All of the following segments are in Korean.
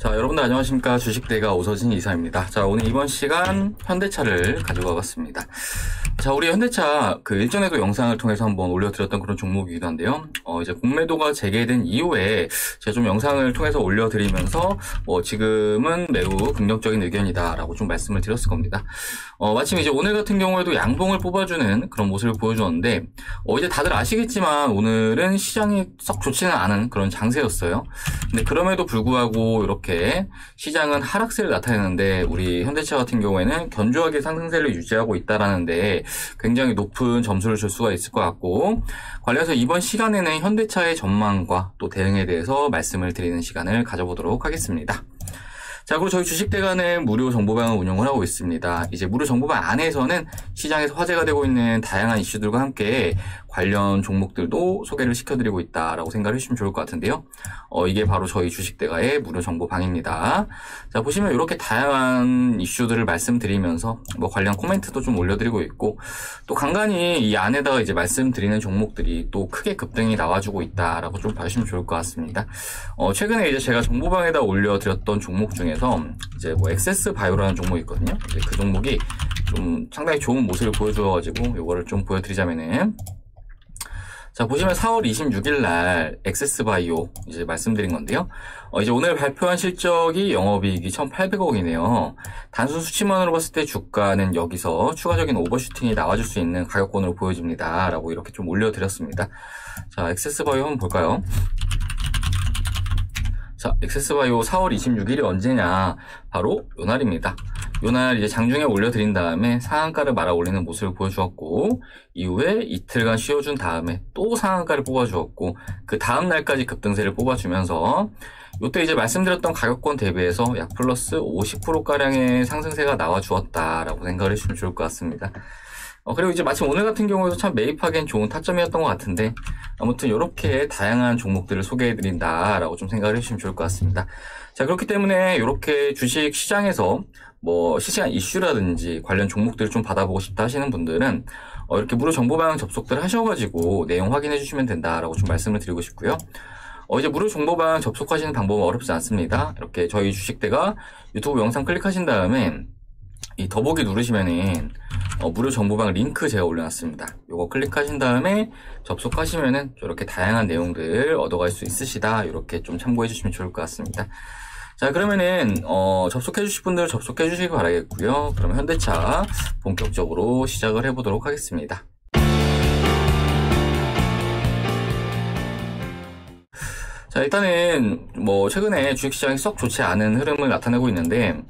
자, 여러분들 안녕하십니까. 주식대가 오서진 이사입니다. 자, 오늘 이번 시간 현대차를 가져가 봤습니다. 자, 우리 현대차 일전에도 영상을 통해서 한번 올려드렸던 그런 종목이기도 한데요. 이제 공매도가 재개된 이후에 제가 좀 영상을 통해서 올려드리면서 지금은 매우 긍정적인 의견이다라고 좀 말씀을 드렸을 겁니다. 마침 이제 오늘 같은 경우에도 양봉을 뽑아주는 그런 모습을 보여주었는데, 이제 다들 아시겠지만 오늘은 시장이 썩 좋지는 않은 그런 장세였어요. 근데 그럼에도 불구하고 이렇게 시장은 하락세를 나타내는데 우리 현대차 같은 경우에는 견조하게 상승세를 유지하고 있다라는데 굉장히 높은 점수를 줄 수가 있을 것 같고, 관련해서 이번 시간에는 현대차의 전망과 또 대응에 대해서 말씀을 드리는 시간을 가져보도록 하겠습니다. 자, 그리고 저희 주식대가는 무료 정보방을 운영을 하고 있습니다. 이제 무료 정보방 안에서는 시장에서 화제가 되고 있는 다양한 이슈들과 함께 관련 종목들도 소개를 시켜드리고 있다라고 생각을 해주시면 좋을 것 같은데요. 이게 바로 저희 주식대가의 무료 정보방입니다. 자, 보시면 이렇게 다양한 이슈들을 말씀드리면서 관련 코멘트도 좀 올려드리고 있고, 또 간간히 이 안에다가 이제 말씀드리는 종목들이 또 크게 급등이 나와주고 있다라고 좀 봐주시면 좋을 것 같습니다. 최근에 이제 제가 정보방에다 올려드렸던 종목 중에서 이제 액세스 바이오라는 종목이 있거든요. 이제 그 종목이 좀 상당히 좋은 모습을 보여줘가지고 이거를 좀 보여드리자면은, 자, 보시면 4월 26일 날 액세스 바이오 이제 말씀드린 건데요. 이제 오늘 발표한 실적이 영업이익이 1,800억이네요. 단순 수치만으로 봤을 때 주가는 여기서 추가적인 오버슈팅이 나와줄 수 있는 가격권으로 보여집니다. 라고 이렇게 좀 올려드렸습니다. 자, 액세스 바이오 한번 볼까요? 자, 액세스 바이오 4월 26일이 언제냐? 바로 요날입니다. 요날 이제 장중에 올려드린 다음에 상한가를 말아 올리는 모습을 보여주었고, 이후에 이틀간 쉬어준 다음에 또 상한가를 뽑아주었고, 그 다음 날까지 급등세를 뽑아주면서 이때 이제 말씀드렸던 가격권 대비해서 약 플러스 50%가량의 상승세가 나와주었다라고 생각을 해주시면 좋을 것 같습니다. 그리고 이제 마침 오늘 같은 경우에도 참 매입하기엔 좋은 타점이었던 것 같은데, 아무튼 이렇게 다양한 종목들을 소개해드린다라고 좀 생각을 해주시면 좋을 것 같습니다. 자, 그렇기 때문에 이렇게 주식 시장에서 실시간 이슈라든지 관련 종목들을 좀 받아보고 싶다 하시는 분들은 이렇게 무료 정보방 접속들 하셔가지고 내용 확인해 주시면 된다라고 좀 말씀을 드리고 싶고요. 이제 무료 정보방 접속하시는 방법은 어렵지 않습니다. 이렇게 저희 주식대가 유튜브 영상 클릭하신 다음에 이 더보기 누르시면은 무료 정보방 링크 제가 올려놨습니다. 요거 클릭하신 다음에 접속하시면은 이렇게 다양한 내용들 얻어갈 수 있으시다. 이렇게 좀 참고해 주시면 좋을 것 같습니다. 자, 그러면은 접속해 주실 분들 접속해 주시기 바라겠고요. 그러면 현대차 본격적으로 시작을 해보도록 하겠습니다. 자, 일단은 최근에 주식시장이 썩 좋지 않은 흐름을 나타내고 있는데,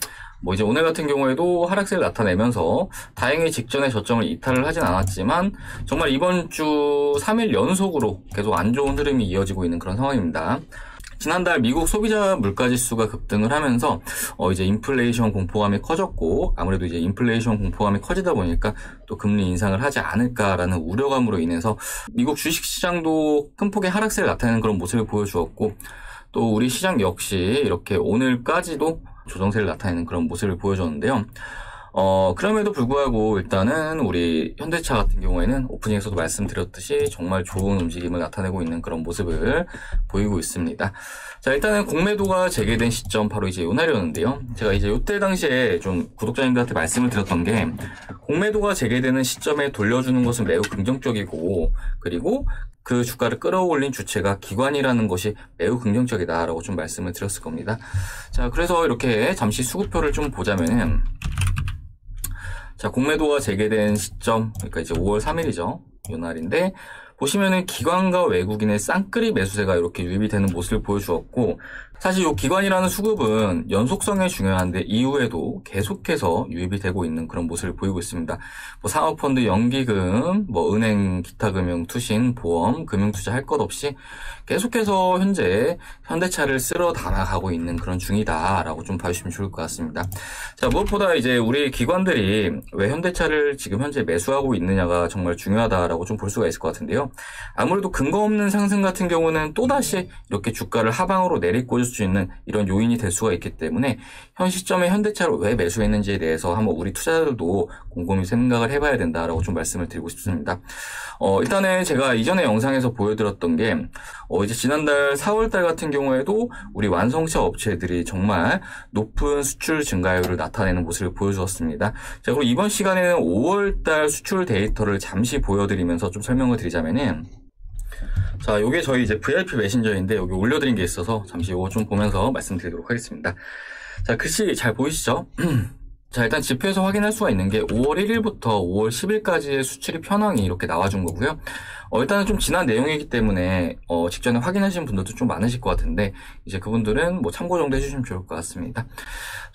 이제 오늘 같은 경우에도 하락세를 나타내면서 다행히 직전에 저점을 이탈을 하진 않았지만 정말 이번 주 3일 연속으로 계속 안 좋은 흐름이 이어지고 있는 그런 상황입니다. 지난달 미국 소비자 물가지수가 급등을 하면서 이제 인플레이션 공포감이 커졌고, 아무래도 이제 인플레이션 공포감이 커지다 보니까 또 금리 인상을 하지 않을까라는 우려감으로 인해서 미국 주식시장도 큰 폭의 하락세를 나타내는 그런 모습을 보여주었고, 또 우리 시장 역시 이렇게 오늘까지도 조정세를 나타내는 그런 모습을 보여줬는데요. 그럼에도 불구하고 일단은 우리 현대차 같은 경우에는 오프닝에서도 말씀드렸듯이 정말 좋은 움직임을 나타내고 있는 그런 모습을 보이고 있습니다. 자, 일단은 공매도가 재개된 시점 바로 이제 요날이었는데요. 제가 이제 요때 당시에 좀 구독자님들한테 말씀을 드렸던 게, 공매도가 재개되는 시점에 돌려주는 것은 매우 긍정적이고, 그리고 그 주가를 끌어올린 주체가 기관이라는 것이 매우 긍정적이다라고 좀 말씀을 드렸을 겁니다. 자, 그래서 이렇게 잠시 수급표를 좀 보자면은, 자, 공매도가 재개된 시점, 그러니까 이제 5월 3일이죠. 요 날인데, 보시면은 기관과 외국인의 쌍끌이 매수세가 이렇게 유입이 되는 모습을 보여주었고, 사실 이 기관이라는 수급은 연속성이 중요한데 이후에도 계속해서 유입이 되고 있는 그런 모습을 보이고 있습니다. 사모펀드, 연기금, 은행, 기타금융, 투신, 보험, 금융투자 할 것 없이 계속해서 현재 현대차를 쓸어 담아가고 있는 그런 중이다라고 좀 봐주시면 좋을 것 같습니다. 자, 무엇보다 이제 우리 기관들이 왜 현대차를 지금 현재 매수하고 있느냐가 정말 중요하다라고 좀 볼 수가 있을 것 같은데요. 아무래도 근거 없는 상승 같은 경우는 또다시 이렇게 주가를 하방으로 내리꽂을 보여줄 수 있는 이런 요인이 될 수가 있기 때문에 현 시점에 현대차를 왜 매수했는지에 대해서 한번 우리 투자자들도 곰곰이 생각을 해봐야 된다라고 좀 말씀을 드리고 싶습니다. 일단은 제가 이전에 영상에서 보여드렸던 게 이제 지난달 4월달 같은 경우에도 우리 완성차 업체들이 정말 높은 수출 증가율을 나타내는 모습을 보여주었습니다. 자, 그리고 이번 시간에는 5월달 수출 데이터를 잠시 보여드리면서 좀 설명을 드리자면은, 자, 요게 저희 이제 VIP 메신저인데 여기 올려드린 게 있어서 잠시 요거 좀 보면서 말씀드리도록 하겠습니다. 자, 글씨 잘 보이시죠? 자, 일단 지표에서 확인할 수가 있는 게 5월 1일부터 5월 10일까지의 수출입 현황이 이렇게 나와준 거고요. 일단은 좀 지난 내용이기 때문에 직전에 확인하신 분들도 좀 많으실 것 같은데 이제 그분들은 뭐 참고 정도 해주시면 좋을 것 같습니다.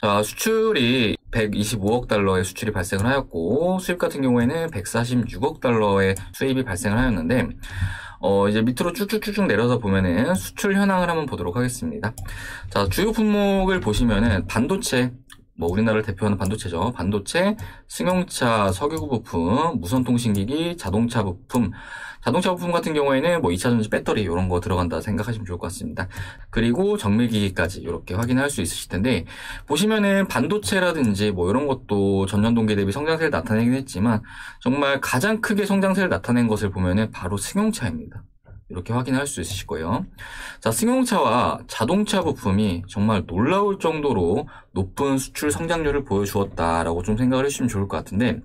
자, 수출이 125억 달러의 수출이 발생을 하였고 수입 같은 경우에는 146억 달러의 수입이 발생을 하였는데 이제 밑으로 쭉쭉쭉 내려서 보면은 수출 현황을 한번 보도록 하겠습니다. 자, 주요 품목을 보시면은 반도체, 뭐 우리나라를 대표하는 반도체죠. 반도체, 승용차, 석유 부품, 무선통신기기, 자동차 부품. 자동차 부품 같은 경우에는 뭐 2차전지 배터리 이런 거 들어간다 생각하시면 좋을 것 같습니다. 그리고 정밀기기까지 이렇게 확인할 수 있으실 텐데 보시면은 반도체라든지 뭐 이런 것도 전년 동기 대비 성장세를 나타내긴 했지만 정말 가장 크게 성장세를 나타낸 것을 보면은 바로 승용차입니다. 이렇게 확인할 수 있으실 거예요. 자, 승용차와 자동차 부품이 정말 놀라울 정도로 높은 수출 성장률을 보여주었다라고 좀 생각을 해주시면 좋을 것 같은데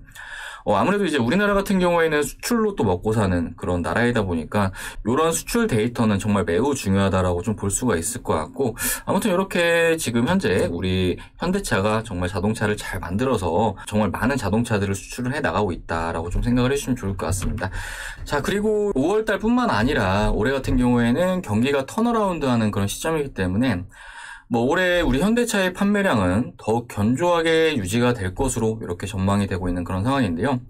아무래도 이제 우리나라 같은 경우에는 수출로 또 먹고 사는 그런 나라이다 보니까 이런 수출 데이터는 정말 매우 중요하다라고 좀 볼 수가 있을 것 같고 아무튼 이렇게 지금 현재 우리 현대차가 정말 자동차를 잘 만들어서 정말 많은 자동차들을 수출을 해 나가고 있다라고 좀 생각을 해주시면 좋을 것 같습니다. 자, 그리고 5월달 뿐만 아니라 올해 같은 경우에는 경기가 턴어라운드하는 그런 시점이기 때문에 뭐 올해 우리 현대차의 판매량은 더욱 견조하게 유지가 될 것으로 이렇게 전망이 되고 있는 그런 상황인데요.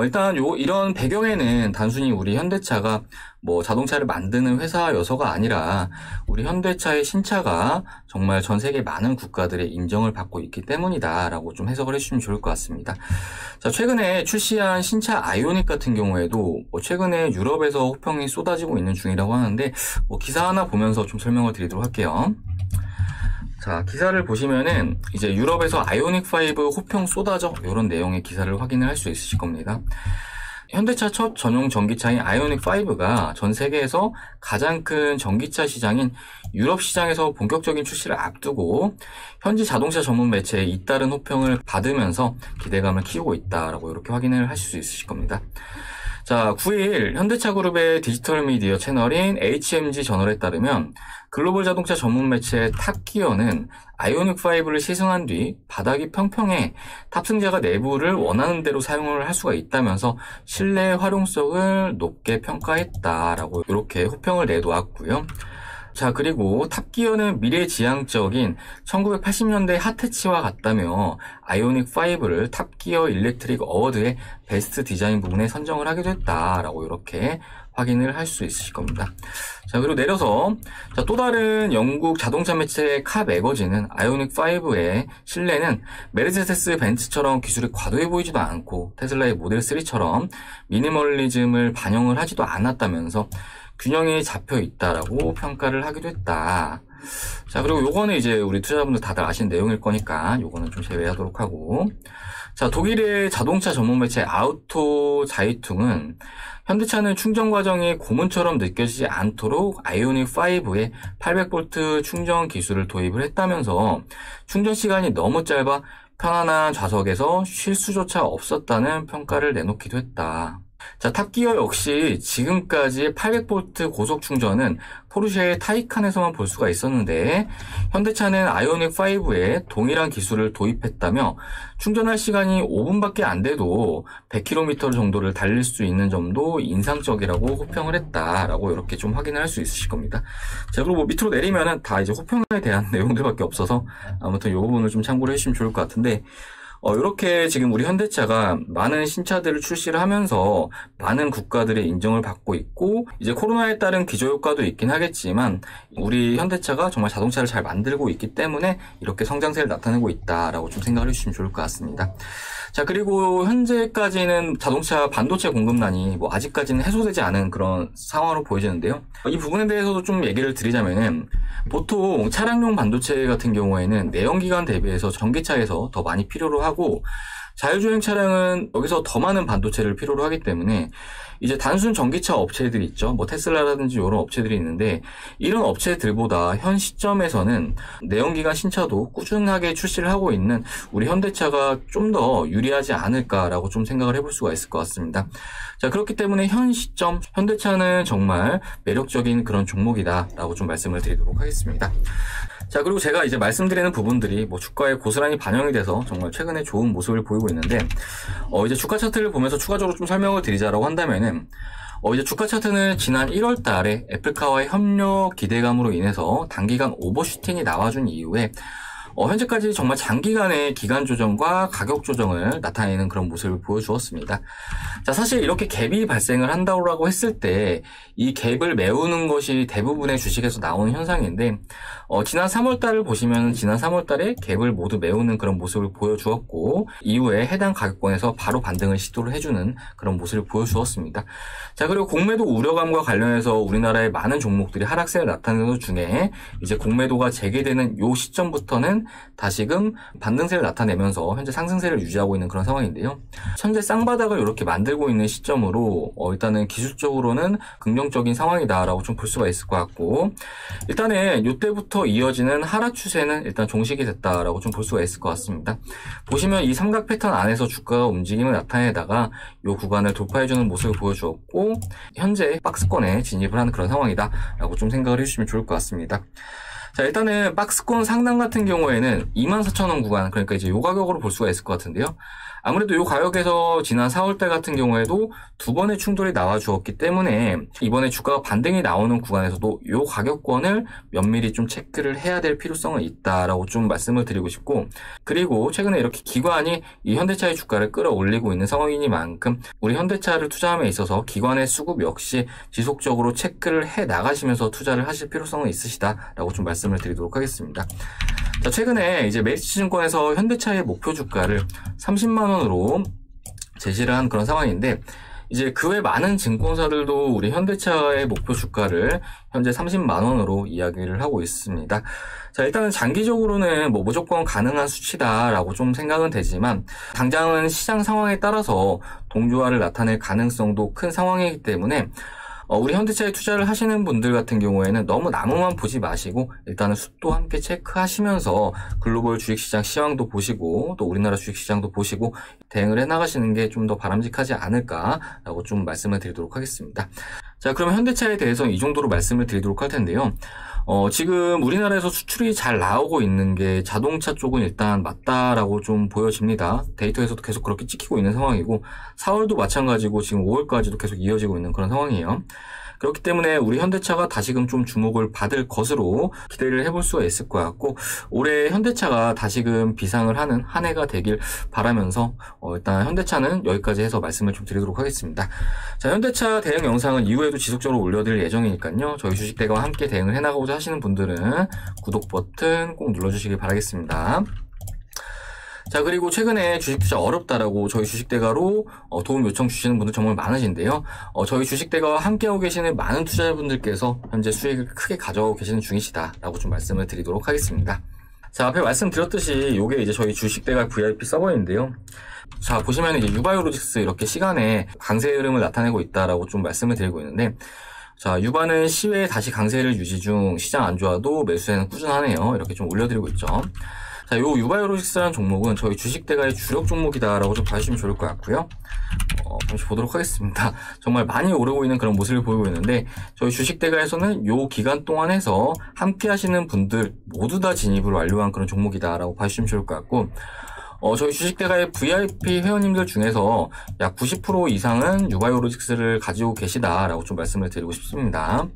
일단 이런 배경에는 단순히 우리 현대차가 뭐 자동차를 만드는 회사여서가 아니라 우리 현대차의 신차가 정말 전 세계 많은 국가들의 인정을 받고 있기 때문이다라고 좀 해석을 해주시면 좋을 것 같습니다. 자, 최근에 출시한 신차 아이오닉 같은 경우에도 최근에 유럽에서 호평이 쏟아지고 있는 중이라고 하는데 기사 하나 보면서 좀 설명을 드리도록 할게요. 자, 기사를 보시면은 이제 유럽에서 아이오닉5 호평 쏟아져 이런 내용의 기사를 확인을 할 수 있으실 겁니다. 현대차 첫 전용 전기차인 아이오닉5가 전 세계에서 가장 큰 전기차 시장인 유럽 시장에서 본격적인 출시를 앞두고 현지 자동차 전문 매체의 잇따른 호평을 받으면서 기대감을 키우고 있다라고 이렇게 확인을 하실 수 있으실 겁니다. 자, 9일 현대차 그룹의 디지털 미디어 채널인 HMG 저널에 따르면 글로벌 자동차 전문 매체 탑기어는 아이오닉5를 시승한 뒤 바닥이 평평해 탑승자가 내부를 원하는 대로 사용을 할 수가 있다면서 실내 활용성을 높게 평가했다라고 이렇게 호평을 내놓았고요. 자, 그리고 탑기어는 미래지향적인 1980년대 핫해치와 같다며 아이오닉5를 탑기어 일렉트릭 어워드의 베스트 디자인 부분에 선정을 하기도 했다라고 이렇게 확인을 할 수 있으실 겁니다. 자, 그리고 내려서 또 다른 영국 자동차 매체 카 매거진은 아이오닉5의 실내는 메르세데스 벤츠처럼 기술이 과도해 보이지도 않고 테슬라의 모델 3처럼 미니멀리즘을 반영을 하지도 않았다면서 균형이 잡혀 있다라고 평가를 하기도 했다. 자, 그리고 요거는 이제 우리 투자자분들 다들 아시는 내용일 거니까 요거는 좀 제외하도록 하고. 자, 독일의 자동차 전문 매체 아우토 자이퉁은 현대차는 충전 과정이 고문처럼 느껴지지 않도록 아이오닉5에 800V 충전 기술을 도입을 했다면서 충전 시간이 너무 짧아 편안한 좌석에서 쉴 수조차 없었다는 평가를 내놓기도 했다. 자, 탑기어 역시 지금까지 800V 고속 충전은 포르쉐의 타이칸에서만 볼 수가 있었는데 현대차는 아이오닉5에 동일한 기술을 도입했다며 충전할 시간이 5분밖에 안 돼도 100km 정도를 달릴 수 있는 점도 인상적이라고 호평을 했다라고 이렇게 좀 확인을 할 수 있으실 겁니다. 자, 그리고 밑으로 내리면은 다 이제 호평에 대한 내용들밖에 없어서 아무튼 이 부분을 좀 참고를 해주시면 좋을 것 같은데 이렇게 지금 우리 현대차가 많은 신차들을 출시를 하면서 많은 국가들의 인정을 받고 있고, 이제 코로나에 따른 기저효과도 있긴 하겠지만 우리 현대차가 정말 자동차를 잘 만들고 있기 때문에 이렇게 성장세를 나타내고 있다라고 좀 생각을 해주시면 좋을 것 같습니다. 자, 그리고 현재까지는 자동차 반도체 공급난이 아직까지는 해소되지 않은 그런 상황으로 보여지는데요. 이 부분에 대해서도 좀 얘기를 드리자면은, 보통 차량용 반도체 같은 경우에는 내연기관 대비해서 전기차에서 더 많이 필요로 하고, 자율주행 차량은 여기서 더 많은 반도체를 필요로 하기 때문에 이제 단순 전기차 업체들이 있죠. 테슬라라든지 이런 업체들이 있는데, 이런 업체들보다 현 시점에서는 내연기관 신차도 꾸준하게 출시를 하고 있는 우리 현대차가 좀 더 유리하지 않을까라고 좀 생각을 해볼 수가 있을 것 같습니다. 자, 그렇기 때문에 현 시점 현대차는 정말 매력적인 그런 종목이다라고 좀 말씀을 드리도록 하겠습니다. 자, 그리고 제가 이제 말씀드리는 부분들이 주가에 고스란히 반영이 돼서 정말 최근에 좋은 모습을 보이고 있는데, 이제 주가 차트를 보면서 추가적으로 좀 설명을 드리자라고 한다면은, 이제 주가 차트는 지난 1월 달에 애플카와의 협력 기대감으로 인해서 단기간 오버슈팅이 나와준 이후에 현재까지 정말 장기간의 기간 조정과 가격 조정을 나타내는 그런 모습을 보여주었습니다. 자, 사실 이렇게 갭이 발생을 한다고 했을 때 이 갭을 메우는 것이 대부분의 주식에서 나오는 현상인데, 지난 3월달을 보시면 지난 3월달에 갭을 모두 메우는 그런 모습을 보여주었고, 이후에 해당 가격권에서 바로 반등을 시도를 해주는 그런 모습을 보여주었습니다. 자, 그리고 공매도 우려감과 관련해서 우리나라의 많은 종목들이 하락세를 나타내는 중에 이제 공매도가 재개되는 요 시점부터는 다시금 반등세를 나타내면서 현재 상승세를 유지하고 있는 그런 상황인데요. 현재 쌍바닥을 이렇게 만들고 있는 시점으로 일단은 기술적으로는 긍정적인 상황이다라고 좀 볼 수가 있을 것 같고, 일단은 이때부터 이어지는 하락 추세는 일단 종식이 됐다라고 좀 볼 수가 있을 것 같습니다. 보시면 이 삼각 패턴 안에서 주가가 움직임을 나타내다가 이 구간을 돌파해주는 모습을 보여주었고, 현재 박스권에 진입을 하는 그런 상황이다라고 좀 생각을 해주시면 좋을 것 같습니다. 자, 일단은 박스권 상단 같은 경우에는 24,000원 구간, 그러니까 이제 요 가격으로 볼 수가 있을 것 같은데요. 아무래도 요 가격에서 지난 4월달 같은 경우에도 두 번의 충돌이 나와 주었기 때문에 이번에 주가가 반등이 나오는 구간에서도 요 가격권을 면밀히 좀 체크를 해야 될 필요성은 있다라고 좀 말씀을 드리고 싶고, 그리고 최근에 이렇게 기관이 이 현대차의 주가를 끌어올리고 있는 상황이니만큼 우리 현대차를 투자함에 있어서 기관의 수급 역시 지속적으로 체크를 해 나가시면서 투자를 하실 필요성은 있으시다라고 좀 말씀을 드리도록 하겠습니다. 자, 최근에 이제 메리츠증권에서 현대차의 목표 주가를 30만 원으로 제시를 한 그런 상황인데, 이제 그 외 많은 증권사들도 우리 현대차의 목표 주가를 현재 30만 원으로 이야기를 하고 있습니다. 자, 일단은 장기적으로는 무조건 가능한 수치다라고 좀 생각은 되지만, 당장은 시장 상황에 따라서 동조화를 나타낼 가능성도 큰 상황이기 때문에 우리 현대차에 투자를 하시는 분들 같은 경우에는 너무 나무만 보지 마시고 일단은 숲도 함께 체크하시면서 글로벌 주식시장 시황도 보시고 또 우리나라 주식시장도 보시고 대응을 해나가시는 게 좀 더 바람직하지 않을까라고 좀 말씀을 드리도록 하겠습니다. 자, 그러면 현대차에 대해서는 이 정도로 말씀을 드리도록 할 텐데요. 지금 우리나라에서 수출이 잘 나오고 있는 게 자동차 쪽은 일단 맞다라고 좀 보여집니다. 데이터에서도 계속 그렇게 찍히고 있는 상황이고, 4월도 마찬가지고 지금 5월까지도 계속 이어지고 있는 그런 상황이에요. 그렇기 때문에 우리 현대차가 다시금 좀 주목을 받을 것으로 기대를 해볼 수가 있을 것 같고, 올해 현대차가 다시금 비상을 하는 한 해가 되길 바라면서 일단 현대차는 여기까지 해서 말씀을 좀 드리도록 하겠습니다. 자, 현대차 대응 영상은 이후에도 지속적으로 올려드릴 예정이니까요. 저희 주식대가와 함께 대응을 해나가고자 하시는 분들은 구독 버튼 꼭 눌러주시길 바라겠습니다. 자, 그리고 최근에 주식 투자 어렵다라고 저희 주식대가로 도움 요청 주시는 분들 정말 많으신데요. 저희 주식대가와 함께하고 계시는 많은 투자자분들께서 현재 수익을 크게 가져가고 계시는 중이시다라고 좀 말씀을 드리도록 하겠습니다. 자, 앞에 말씀드렸듯이 요게 이제 저희 주식대가 VIP 서버인데요. 자, 보시면 이제 유바이오로직스 이렇게 시간에 강세 흐름을 나타내고 있다라고 좀 말씀을 드리고 있는데, 자, 유바는 시외에 다시 강세를 유지 중, 시장 안 좋아도 매수세는 꾸준하네요. 이렇게 좀 올려드리고 있죠. 자, 요 유바이오로직스라는 종목은 저희 주식대가의 주력 종목이다라고 좀 봐주시면 좋을 것 같고요. 잠시 보도록 하겠습니다. 정말 많이 오르고 있는 그런 모습을 보이고 있는데, 저희 주식대가에서는 요 기간 동안 해서 함께 하시는 분들 모두 다 진입을 완료한 그런 종목이다라고 봐주시면 좋을 것 같고, 저희 주식대가의 VIP 회원님들 중에서 약 90% 이상은 유바이오로직스를 가지고 계시다라고 좀 말씀을 드리고 싶습니다.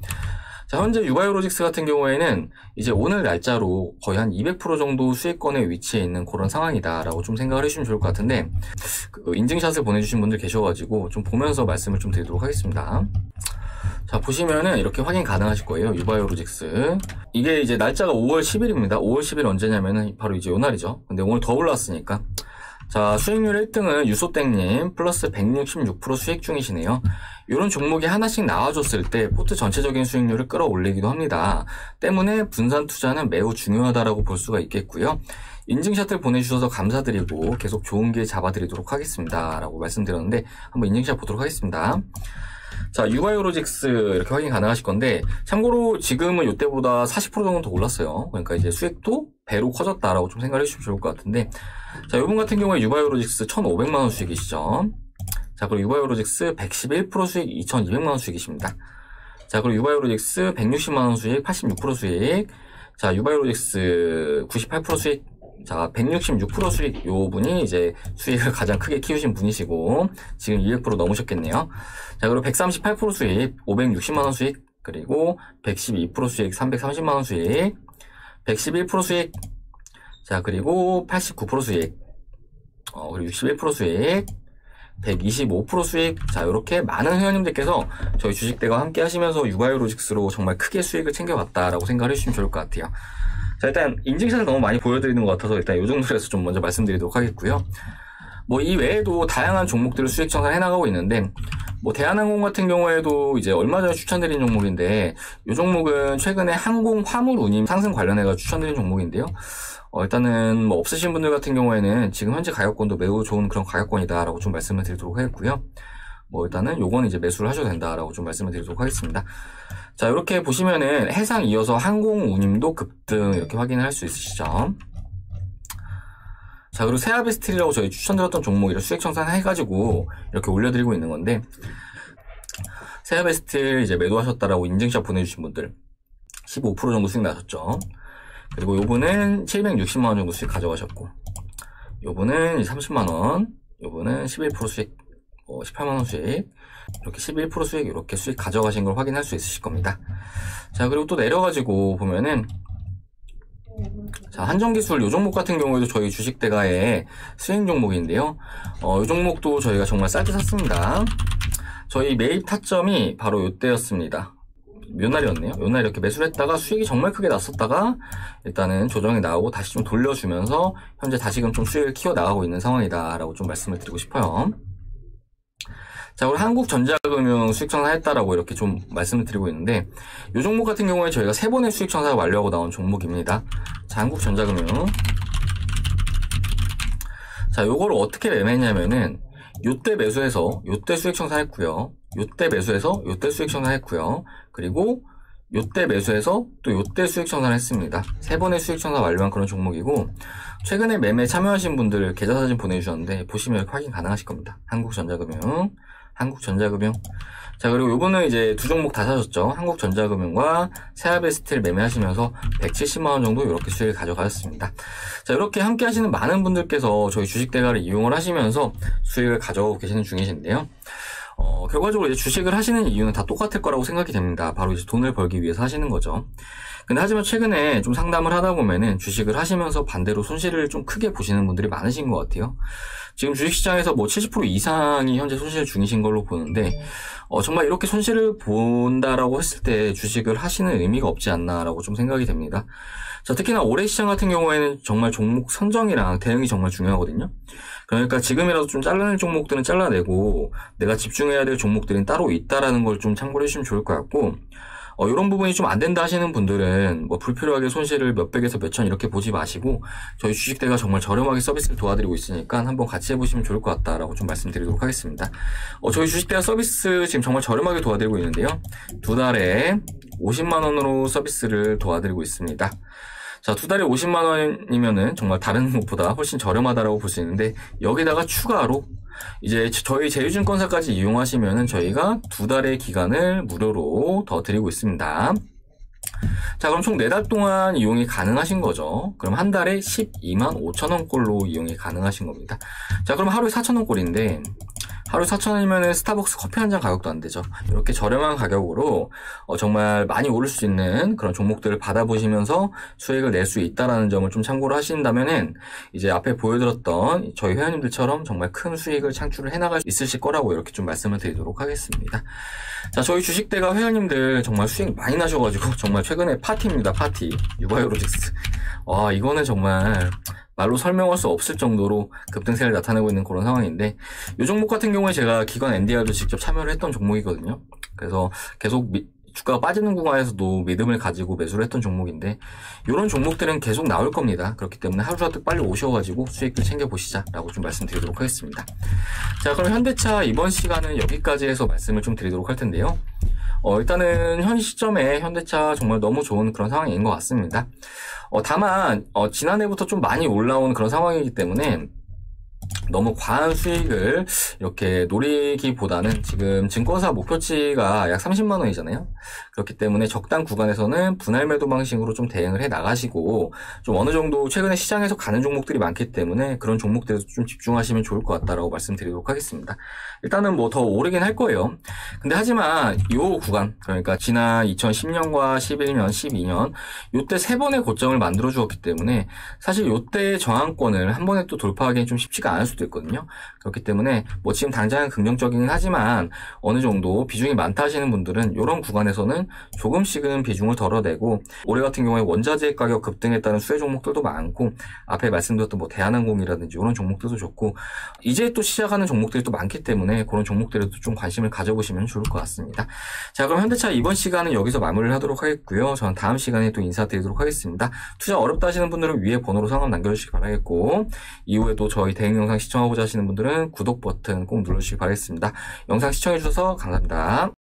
자, 자, 현재 유바이오로직스 같은 경우에는 이제 오늘 날짜로 거의 한 200% 정도 수익권에 위치해 있는 그런 상황이다라고 좀 생각을 해주시면 좋을 것 같은데, 인증샷을 보내주신 분들 계셔가지고 좀 보면서 말씀을 좀 드리도록 하겠습니다. 자, 보시면은 이렇게 확인 가능하실 거예요. 유바이오로직스. 이게 이제 날짜가 5월 10일입니다. 5월 10일 언제냐면은 바로 이제 요날이죠. 근데 오늘 더 올랐으니까. 자, 수익률 1등은 유소땡님 플러스 166% 수익 중이시네요. 이런 종목이 하나씩 나와줬을 때 포트 전체적인 수익률을 끌어올리기도 합니다. 때문에 분산 투자는 매우 중요하다라고 볼 수가 있겠고요. 인증샷을 보내주셔서 감사드리고 계속 좋은 기회 잡아드리도록 하겠습니다. 라고 말씀드렸는데 한번 인증샷 보도록 하겠습니다. 자, 유바이오로직스 이렇게 확인 가능하실 건데, 참고로 지금은 이때보다 40% 정도 더 올랐어요. 그러니까 이제 수익도 배로 커졌다라고 좀 생각을 해주시면 좋을 것 같은데, 자, 이분 같은 경우에 유바이오로직스 1,500만원 수익이시죠. 자, 그리고 유바이오로직스 111% 수익 2,200만원 수익이십니다. 자, 그리고 유바이오로직스 160만원 수익 86% 수익. 자, 유바이오로직스 98% 수익. 자, 166% 수익, 요 분이 이제 수익을 가장 크게 키우신 분이시고, 지금 200% 넘으셨겠네요. 자, 그리고 138% 수익, 560만원 수익, 그리고 112% 수익, 330만원 수익, 111% 수익, 자, 그리고 89% 수익, 그리고 61% 수익, 125% 수익. 자, 이렇게 많은 회원님들께서 저희 주식대와 함께 하시면서 유바이오로직스로 정말 크게 수익을 챙겨왔다라고 생각을 해주시면 좋을 것 같아요. 자, 일단 인증샷을 너무 많이 보여드리는 것 같아서 일단 이 정도로 해서 좀 먼저 말씀드리도록 하겠고요. 뭐 이 외에도 다양한 종목들을 수익 청산해 나가고 있는데, 뭐 대한항공 같은 경우에도 이제 얼마 전에 추천드린 종목인데, 이 종목은 최근에 항공 화물 운임 상승 관련해서 추천드린 종목인데요. 일단은 뭐 없으신 분들 같은 경우에는 지금 현재 가격권도 매우 좋은 그런 가격권이다라고 좀 말씀을 드리도록 하겠고요. 뭐 일단은 요거는 이제 매수를 하셔도 된다라고 좀 말씀을 드리도록 하겠습니다. 자, 이렇게 보시면은 해상 이어서 항공 운임도 급등 이렇게 확인을 할 수 있으시죠. 자, 그리고 세아베스틸이라고 저희 추천드렸던 종목이라 수익 청산해가지고 이렇게 올려드리고 있는 건데, 세아베스틸 이제 매도하셨다라고 인증샷 보내주신 분들 15% 정도 수익 나셨죠. 그리고 요분은 760만원 정도 수익 가져가셨고, 요분은 30만원, 요분은 11% 수익, 18만원 수익, 이렇게 11% 수익, 이렇게 수익 가져가신 걸 확인할 수 있으실 겁니다. 자, 그리고 또 내려가지고 보면은, 자, 한정기술 요 종목 같은 경우에도 저희 주식대가의 수익 종목인데요. 이 종목도 저희가 정말 싸게 샀습니다. 저희 매입 타점이 바로 요때였습니다. 요날이었네요. 요날 이렇게 매수를 했다가 수익이 정말 크게 났었다가 일단은 조정이 나오고 다시 좀 돌려주면서 현재 다시금 좀 수익을 키워 나가고 있는 상황이다 라고 좀 말씀을 드리고 싶어요. 자, 그리고 한국전자금융 수익 청산했다라고 이렇게 좀 말씀을 드리고 있는데, 이 종목 같은 경우에 저희가 3번의 수익 청산을 완료하고 나온 종목입니다. 자, 한국전자금융. 자, 요거를 어떻게 매매했냐면은, 요때 매수해서 요때 수익 청산했고요. 요때 매수해서 요때 수익 청산했고요. 그리고 요때 매수해서 또 요때 수익 청산했습니다. 3번의 수익 청산 완료한 그런 종목이고, 최근에 매매 참여하신 분들 계좌 사진 보내주셨는데 보시면 이렇게 확인 가능하실 겁니다. 한국전자금융. 자, 그리고 요거는 이제 두 종목 다 사셨죠. 한국전자금융과 세아베스틸 매매하시면서 170만원 정도 이렇게 수익을 가져가셨습니다. 자, 이렇게 함께 하시는 많은 분들께서 저희 주식대가를 이용을 하시면서 수익을 가져오고 계시는 중이신데요. 결과적으로 이제 주식을 하시는 이유는 다 똑같을 거라고 생각이 됩니다. 바로 이제 돈을 벌기 위해서 하시는 거죠. 근데 하지만 최근에 좀 상담을 하다 보면은 주식을 하시면서 반대로 손실을 좀 크게 보시는 분들이 많으신 것 같아요. 지금 주식시장에서 뭐 70% 이상이 현재 손실 중이신 걸로 보는데, 정말 이렇게 손실을 본다라고 했을 때 주식을 하시는 의미가 없지 않나라고 좀 생각이 됩니다. 자, 특히나 올해 시장 같은 경우에는 정말 종목 선정이랑 대응이 정말 중요하거든요. 그러니까 지금이라도 좀 잘라낼 종목들은 잘라내고 내가 집중해야 될 종목들은 따로 있다라는 걸 좀 참고해 주시면 좋을 것 같고, 이런 부분이 좀 안 된다 하시는 분들은 뭐 불필요하게 손실을 몇백에서 몇천 이렇게 보지 마시고 저희 주식대가 정말 저렴하게 서비스를 도와드리고 있으니까 한번 같이 해보시면 좋을 것 같다라고 좀 말씀드리도록 하겠습니다. 저희 주식대가 서비스 지금 정말 저렴하게 도와드리고 있는데요. 2달에 50만원으로 서비스를 도와드리고 있습니다. 자, 2달에 50만원이면은 정말 다른 곳보다 훨씬 저렴하다라고 볼 수 있는데, 여기다가 추가로 이제 저희 제휴증권사까지 이용하시면은 저희가 2달의 기간을 무료로 더 드리고 있습니다. 자, 그럼 총 4달 동안 이용이 가능하신 거죠. 그럼 한 달에 12만 5천원 꼴로 이용이 가능하신 겁니다. 자, 그럼 하루에 4천원 꼴인데 하루 4,000원이면 스타벅스 커피 한 잔 가격도 안 되죠. 이렇게 저렴한 가격으로 정말 많이 오를 수 있는 그런 종목들을 받아보시면서 수익을 낼 수 있다는 점을 좀 참고를 하신다면은 이제 앞에 보여드렸던 저희 회원님들처럼 정말 큰 수익을 창출을 해나갈 수 있으실 거라고 이렇게 좀 말씀을 드리도록 하겠습니다. 자, 저희 주식대가 회원님들 정말 수익 많이 나셔가지고 정말 최근에 파티입니다. 파티. 유바이오로직스. 와, 이거는 정말 말로 설명할 수 없을 정도로 급등세를 나타내고 있는 그런 상황인데, 이 종목 같은 경우에 제가 기관 NDR도 직접 참여를 했던 종목이거든요. 그래서 계속 주가가 빠지는 구간에서도 믿음을 가지고 매수를 했던 종목인데, 이런 종목들은 계속 나올 겁니다. 그렇기 때문에 하루라도 빨리 오셔가지고 수익을 챙겨보시자라고 좀 말씀드리도록 하겠습니다. 자, 그럼 현대차 이번 시간은 여기까지 해서 말씀을 좀 드리도록 할 텐데요. 일단은 현 시점에 현대차 정말 너무 좋은 그런 상황인 것 같습니다. 다만 지난해부터 좀 많이 올라온 그런 상황이기 때문에 너무 과한 수익을 이렇게 노리기보다는 지금 증권사 목표치가 약 30만 원이잖아요. 그렇기 때문에 적당 구간에서는 분할 매도 방식으로 좀 대응을 해 나가시고, 좀 어느 정도 최근에 시장에서 가는 종목들이 많기 때문에 그런 종목들에서 좀 집중하시면 좋을 것 같다라고 말씀드리도록 하겠습니다. 일단은 뭐 더 오르긴 할 거예요. 근데 하지만 이 구간, 그러니까 지난 2010년과 11년, 12년 요때 세 번의 고점을 만들어 주었기 때문에 사실 요때의 저항권을 한 번에 또 돌파하기는 좀 쉽지가 않을 수도 있거든요. 그렇기 때문에 뭐 지금 당장은 긍정적이긴 하지만 어느 정도 비중이 많다 하시는 분들은 이런 구간에서는 조금씩은 비중을 덜어내고, 올해 같은 경우에 원자재 가격 급등에 따른 수혜 종목들도 많고, 앞에 말씀드렸던 뭐 대한항공이라든지 이런 종목들도 좋고, 이제 또 시작하는 종목들이 또 많기 때문에 그런 종목들에도 좀 관심을 가져보시면 좋을 것 같습니다. 자, 그럼 현대차 이번 시간은 여기서 마무리를 하도록 하겠고요. 저는 다음 시간에 또 인사드리도록 하겠습니다. 투자 어렵다 하시는 분들은 위에 번호로 상담 남겨주시기 바라겠고, 이후에 또 저희 대응 영상 시청하고자 하시는 분들은 구독 버튼 꼭 눌러주시기 바라겠습니다. 영상 시청해주셔서 감사합니다.